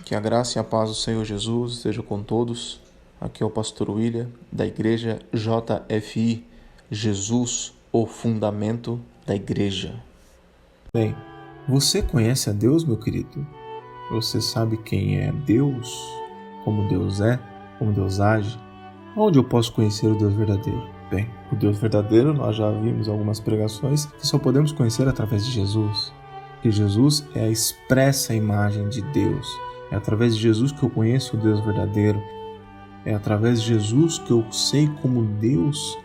Que a graça e a paz do Senhor Jesus esteja com todos. Aqui é o pastor William, da igreja JFI, Jesus, o fundamento da igreja. Bem, você conhece a Deus, meu querido? Você sabe quem é Deus? Como Deus é? Como Deus age? Onde eu posso conhecer o Deus verdadeiro? Bem, o Deus verdadeiro nós já vimos algumas pregações que só podemos conhecer através de Jesus. Que Jesus é a expressa imagem de Deus. É através de Jesus que eu conheço o Deus verdadeiro. É através de Jesus que eu sei como Deus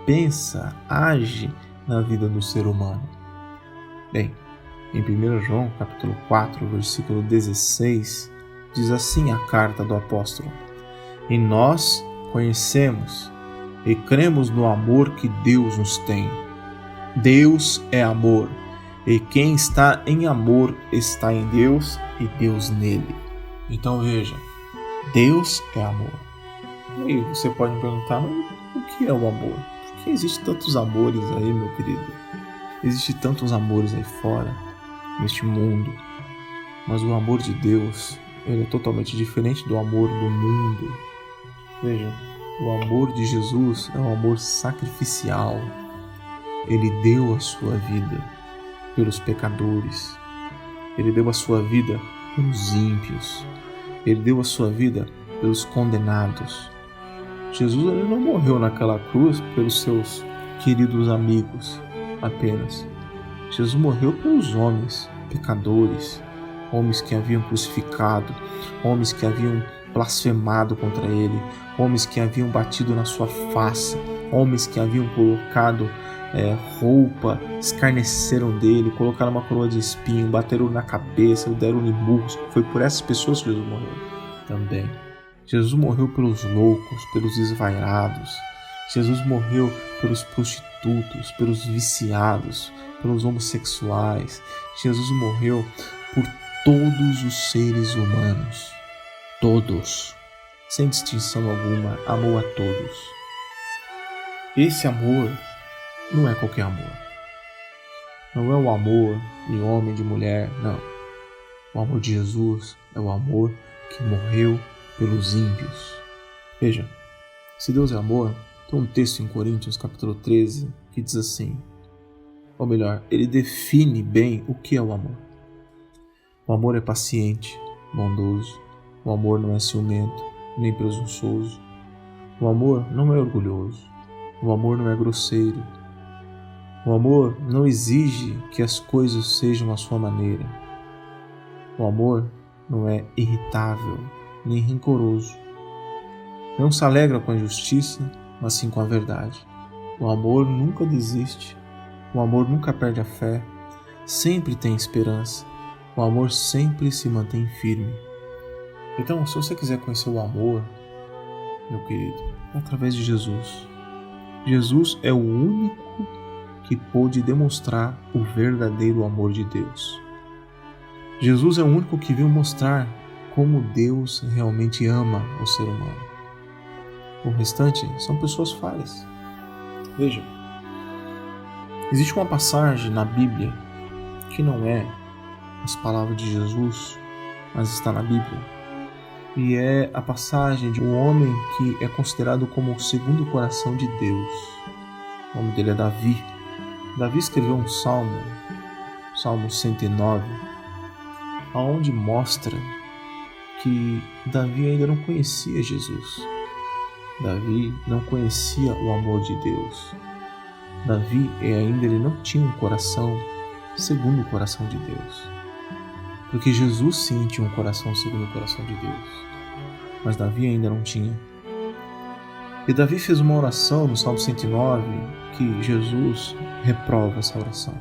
pensa, age na vida do ser humano. Bem, em 1 João, capítulo 4, versículo 16, diz assim a carta do apóstolo: E nós conhecemos e cremos no amor que Deus nos tem. Deus é amor, e quem está em amor está em Deus e Deus nele. Então veja, Deus é amor. E aí você pode me perguntar, o que é o amor? Por que existem tantos amores aí, meu querido? Existem tantos amores aí fora, neste mundo. Mas o amor de Deus, ele é totalmente diferente do amor do mundo. Veja, o amor de Jesus é um amor sacrificial. Ele deu a sua vida pelos pecadores. Ele deu a sua vida pelos ímpios. Ele deu a sua vida pelos condenados. Jesus ele não morreu naquela cruz pelos seus queridos amigos apenas. Jesus morreu pelos homens pecadores, homens que haviam crucificado, homens que haviam blasfemado contra ele, homens que haviam batido na sua face, homens que haviam colocado roupa, escarneceram dele, colocaram uma coroa de espinho, bateram na cabeça, o deram-lhe murros. Foi por essas pessoas que Jesus morreu também. Jesus morreu pelos loucos, pelos desvairados. Jesus morreu pelos prostitutos, pelos viciados, pelos homossexuais. Jesus morreu por todos os seres humanos. Todos, sem distinção alguma, amou a todos. Esse amor não é qualquer amor. Não é o amor de homem, de mulher, não. O amor de Jesus é o amor que morreu pelos ímpios. Veja, se Deus é amor, tem um texto em Coríntios, capítulo 13, que diz assim, ou melhor, ele define bem o que é o amor. O amor é paciente, bondoso. O amor não é ciumento, nem presunçoso. O amor não é orgulhoso. O amor não é grosseiro. O amor não exige que as coisas sejam à sua maneira. O amor não é irritável, nem rancoroso. Não se alegra com a injustiça, mas sim com a verdade. O amor nunca desiste. O amor nunca perde a fé. Sempre tem esperança. O amor sempre se mantém firme. Então, se você quiser conhecer o amor, meu querido, é através de Jesus. Jesus é o único que pôde demonstrar o verdadeiro amor de Deus. Jesus é o único que veio mostrar como Deus realmente ama o ser humano. O restante são pessoas falhas. Veja, existe uma passagem na Bíblia que não é as palavras de Jesus, mas está na Bíblia. E é a passagem de um homem que é considerado como o segundo coração de Deus. O nome dele é Davi. Davi escreveu um salmo, Salmo 109, onde mostra que Davi ainda não conhecia Jesus. Davi não conhecia o amor de Deus. Davi ainda não tinha um coração segundo o coração de Deus. Porque Jesus sim tinha um coração segundo o coração de Deus. Mas Davi ainda não tinha. E Davi fez uma oração no Salmo 109 que Jesus reprova essa oração.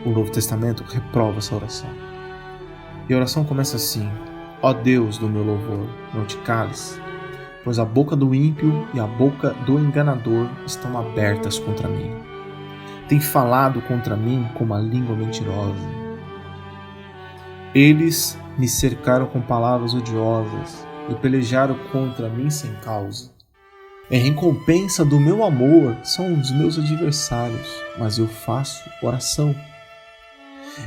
O Novo Testamento reprova essa oração. E a oração começa assim: Ó Deus do meu louvor, não te cales, pois a boca do ímpio e a boca do enganador estão abertas contra mim. Tem falado contra mim com uma língua mentirosa. Eles me cercaram com palavras odiosas e pelejaram contra mim sem causa. Em recompensa do meu amor são os meus adversários, mas eu faço oração.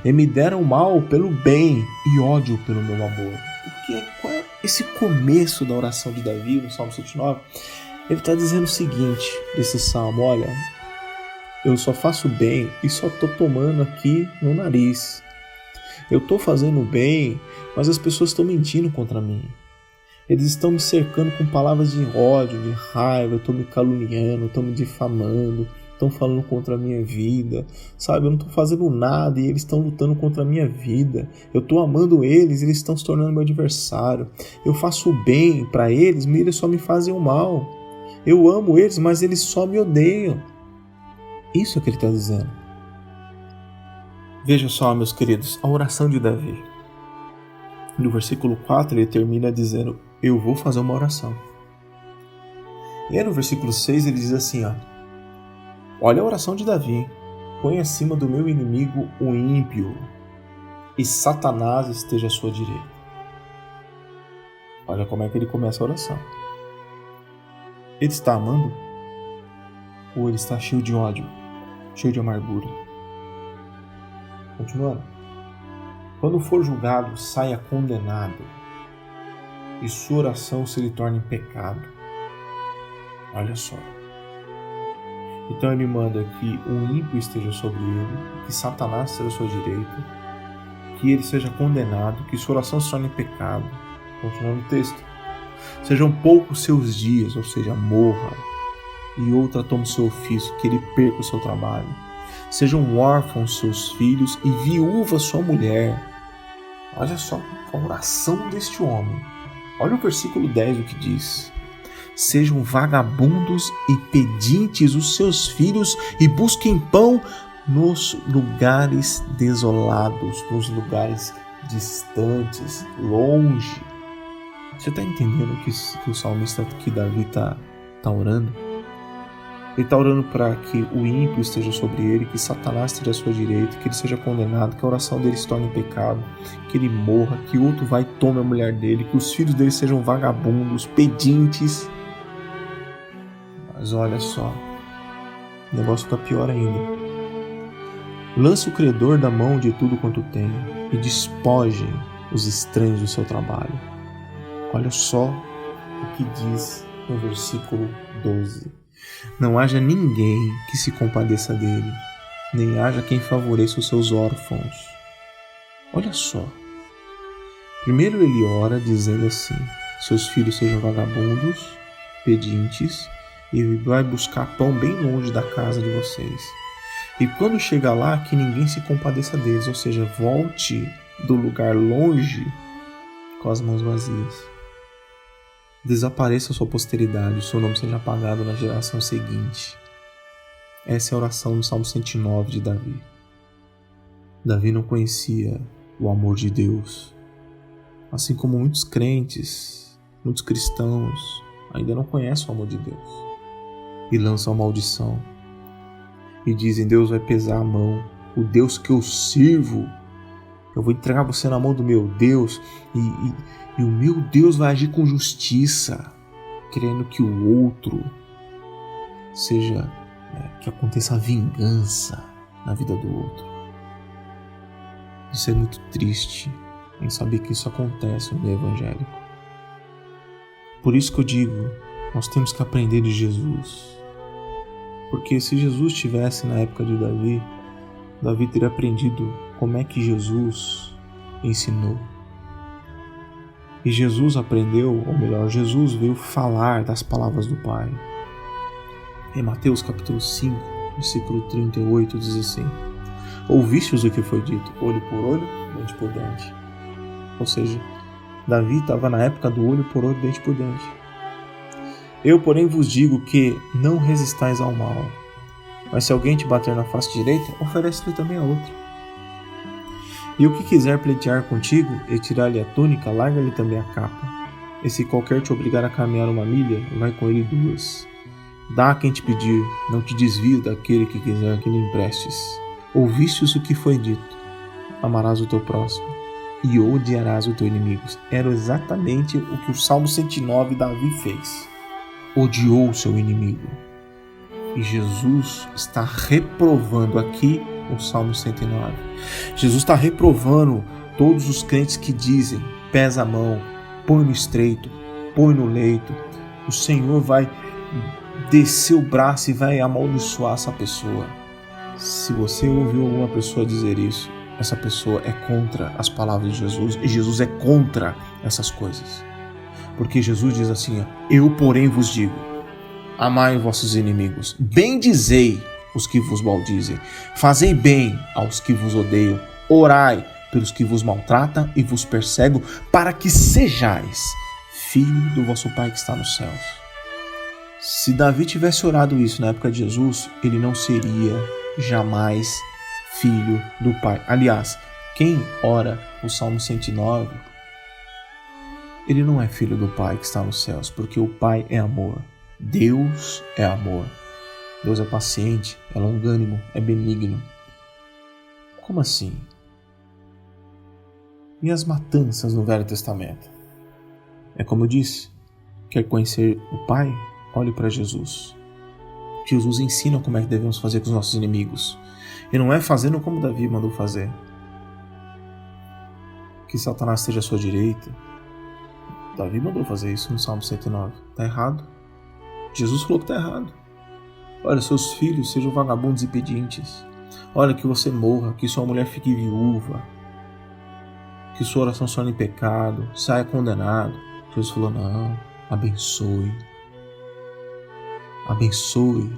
E me deram mal pelo bem e ódio pelo meu amor. Qual é esse começo da oração de Davi no Salmo 109? Ele está dizendo o seguinte, desse salmo: olha, eu só faço bem e só estou tomando aqui no nariz. Eu estou fazendo bem, mas as pessoas estão mentindo contra mim. Eles estão me cercando com palavras de ódio, de raiva, estão me caluniando, estão me difamando, estão falando contra a minha vida, sabe? Eu não estou fazendo nada e eles estão lutando contra a minha vida. Eu estou amando eles e eles estão se tornando meu adversário. Eu faço o bem para eles, mas eles só me fazem o mal. Eu amo eles, mas eles só me odeiam. Isso é o que ele está dizendo. Veja só, meus queridos, a oração de Davi. No versículo 4 ele termina dizendo: eu vou fazer uma oração. E aí no versículo 6 ele diz assim, olha a oração de Davi: põe acima do meu inimigo o ímpio, e Satanás esteja à sua direita. Olha como é que ele começa a oração. Ele está amando? Ou ele está cheio de ódio, cheio de amargura? Continuando. Quando for julgado, saia condenado, e sua oração se lhe torne pecado. Olha só. Então ele manda que o ímpio esteja sobre ele, que Satanás esteja à sua direita, que ele seja condenado, que sua oração se torne pecado. Continuando o texto. Sejam poucos seus dias, ou seja, morra, e outra tome seu ofício, que ele perca o seu trabalho. Sejam órfãos seus filhos e viúva sua mulher. Olha só a oração deste homem. Olha o versículo 10 o que diz: sejam vagabundos e pedintes os seus filhos e busquem pão nos lugares desolados, nos lugares distantes, longe. Você está entendendo que o salmista, que Davi está orando? Ele está orando para que o ímpio esteja sobre ele, que Satanás esteja à sua direita, que ele seja condenado, que a oração dele se torne pecado, que ele morra, que outro vai e tome a mulher dele, que os filhos dele sejam vagabundos, pedintes. Mas olha só, o negócio está pior ainda. Lance o credor da mão de tudo quanto tem e despoje os estranhos do seu trabalho. Olha só o que diz no versículo 12. Não haja ninguém que se compadeça dele, nem haja quem favoreça os seus órfãos. Olha só. Primeiro ele ora dizendo assim: seus filhos sejam vagabundos, pedintes, e vai buscar pão bem longe da casa de vocês. E quando chegar lá, que ninguém se compadeça deles, ou seja, volte do lugar longe com as mãos vazias. Desapareça a sua posteridade, o seu nome seja apagado na geração seguinte. Essa é a oração do Salmo 109 de Davi. Davi não conhecia o amor de Deus, assim como muitos crentes, muitos cristãos ainda não conhecem o amor de Deus e lançam a maldição e dizem: Deus vai pesar a mão, o Deus que eu sirvo, eu vou entregar você na mão do meu Deus e o meu Deus vai agir com justiça, querendo que o outro seja, que aconteça a vingança na vida do outro. Isso é muito triste em saber que isso acontece no meio evangélico. Por isso que eu digo, nós temos que aprender de Jesus. Porque se Jesus estivesse na época de Davi, Davi teria aprendido como é que Jesus ensinou. E Jesus aprendeu, ou melhor, Jesus veio falar das palavras do Pai. Em Mateus capítulo 5, versículo 38, diz assim: ouvistes o que foi dito, olho por olho, dente por dente. Ou seja, Davi estava na época do olho por olho, dente por dente. Eu, porém, vos digo que não resistais ao mal, mas se alguém te bater na face direita, oferece-lhe também a outra. E o que quiser pleitear contigo e tirar-lhe a túnica, larga-lhe também a capa. E se qualquer te obrigar a caminhar 1 milha, vai com ele 2. Dá a quem te pedir, não te desvies daquele que quiser que lhe emprestes. Ouvistes o que foi dito: amarás o teu próximo e odiarás o teu inimigo. Era exatamente o que o Salmo 109 Davi fez. Odiou o seu inimigo. E Jesus está reprovando aqui o Salmo 109. Jesus está reprovando todos os crentes que dizem pesa a mão, põe no estreito, põe no leito. O Senhor vai descer o braço e vai amaldiçoar essa pessoa. Se você ouviu alguma pessoa dizer isso, essa pessoa é contra as palavras de Jesus e Jesus é contra essas coisas. Porque Jesus diz assim, eu porém vos digo, amai vossos inimigos, bendizei os que vos maldizem, fazei bem aos que vos odeiam, orai pelos que vos maltratam e vos perseguem, para que sejais filho do vosso Pai que está nos céus. Se Davi tivesse orado isso na época de Jesus, ele não seria jamais filho do Pai. Aliás, quem ora o Salmo 109, ele não é filho do Pai que está nos céus, porque o Pai é amor. Deus é amor. Deus é paciente, é longânimo, é benigno. Como assim? E as matanças no Velho Testamento? É como eu disse, quer conhecer o Pai? Olhe para Jesus. Jesus ensina como é que devemos fazer com os nossos inimigos. E não é fazendo como Davi mandou fazer. Que Satanás esteja à sua direita. Davi mandou fazer isso no Salmo 109. Está errado. Jesus falou que está errado. Olha, seus filhos sejam vagabundos e pedintes. Olha, que você morra, que sua mulher fique viúva, que sua oração se torne pecado, saia condenado. Jesus falou, não, abençoe. Abençoe.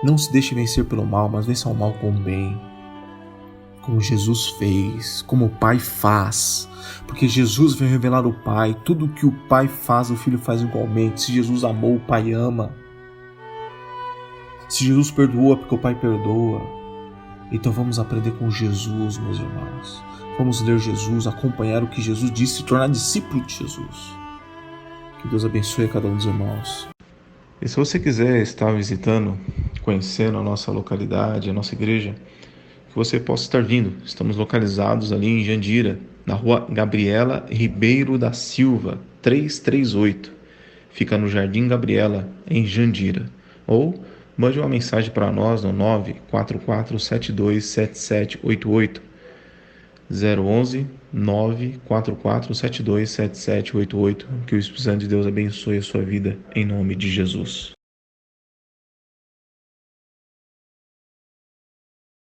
Não se deixe vencer pelo mal, mas vença o mal com o bem. Como Jesus fez, como o Pai faz. Porque Jesus veio revelar o Pai. Tudo que o Pai faz, o Filho faz igualmente. Se Jesus amou, o Pai ama. Se Jesus perdoou, é porque o Pai perdoa. Então vamos aprender com Jesus, meus irmãos. Vamos ler Jesus, acompanhar o que Jesus disse, se tornar discípulo de Jesus. Que Deus abençoe a cada um dos irmãos. E se você quiser estar visitando, conhecendo a nossa localidade, a nossa igreja, que você possa estar vindo. Estamos localizados ali em Jandira, na rua Gabriela Ribeiro da Silva, 338. Fica no Jardim Gabriela, em Jandira. Ou mande uma mensagem para nós no 944727788. 011 944727788. Que o Espírito Santo de Deus abençoe a sua vida em nome de Jesus.